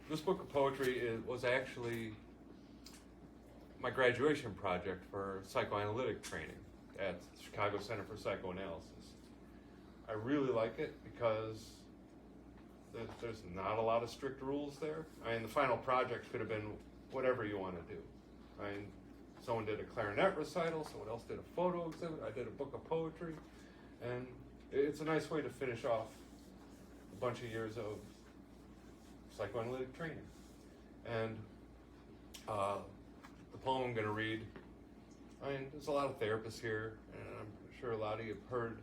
This book of poetry was actually my graduation project for psychoanalytic training at the Chicago Center for Psychoanalysis. I really like it because there's not a lot of strict rules there. I mean, the final project could have been whatever you want to do. I mean, someone did a clarinet recital, someone else did a photo exhibit, I did a book of poetry, and it's a nice way to finish off a bunch of years of psychoanalytic training. And the poem I'm going to read, I mean, there's a lot of therapists here, and I'm sure a lot of you have heard,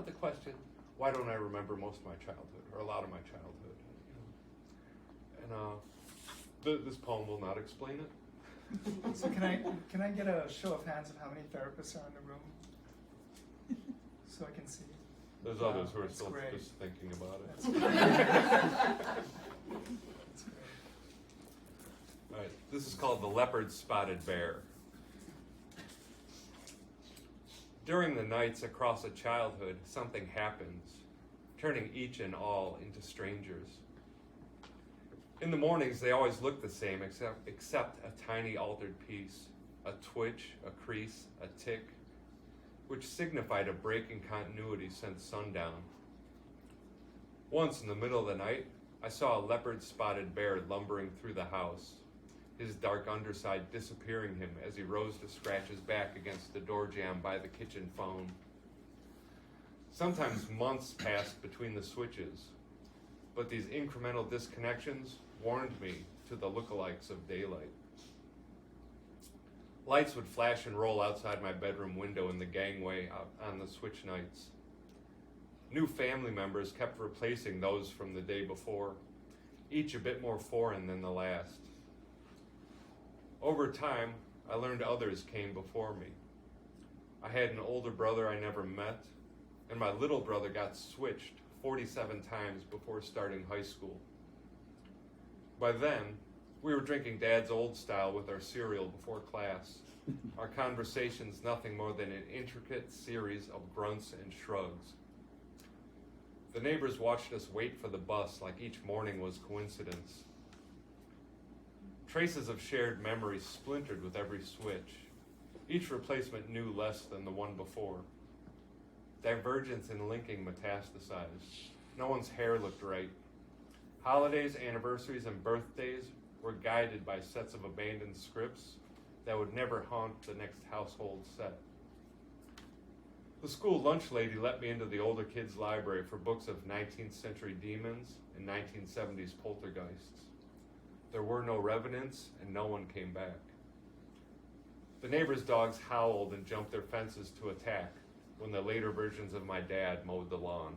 the question, why don't I remember most of my childhood, or a lot of my childhood? And this poem will not explain it. So can I get a show of hands of how many therapists are in the room? So I can see. There's others who are That's still great. just thinking about it. That's great. That's great. All right, this is called The Leopard Spotted Bear. During the nights across a childhood, something happens, turning each and all into strangers. In the mornings, they always look the same, except a tiny altered piece, a twitch, a crease, a tick, which signified a break in continuity since sundown. Once in the middle of the night, I saw a leopard-spotted bear lumbering through the house, his dark underside disappearing him as he rose to scratch his back against the door jamb by the kitchen phone. Sometimes months passed between the switches, but these incremental disconnections warned me to the lookalikes of daylight. Lights would flash and roll outside my bedroom window in the gangway out on the switch nights. New family members kept replacing those from the day before, each a bit more foreign than the last. Over time, I learned others came before me. I had an older brother I never met, and my little brother got switched 47 times before starting high school. By then, we were drinking Dad's Old Style with our cereal before class, our conversations nothing more than an intricate series of grunts and shrugs. The neighbors watched us wait for the bus like each morning was coincidence. Traces of shared memories splintered with every switch. Each replacement knew less than the one before. Divergence in linking metastasized. No one's hair looked right. Holidays, anniversaries, and birthdays were guided by sets of abandoned scripts that would never haunt the next household set. The school lunch lady let me into the older kids' library for books of 19th century demons and 1970s poltergeists. There were no revenants, and no one came back. The neighbors' dogs howled and jumped their fences to attack when the later versions of my dad mowed the lawn.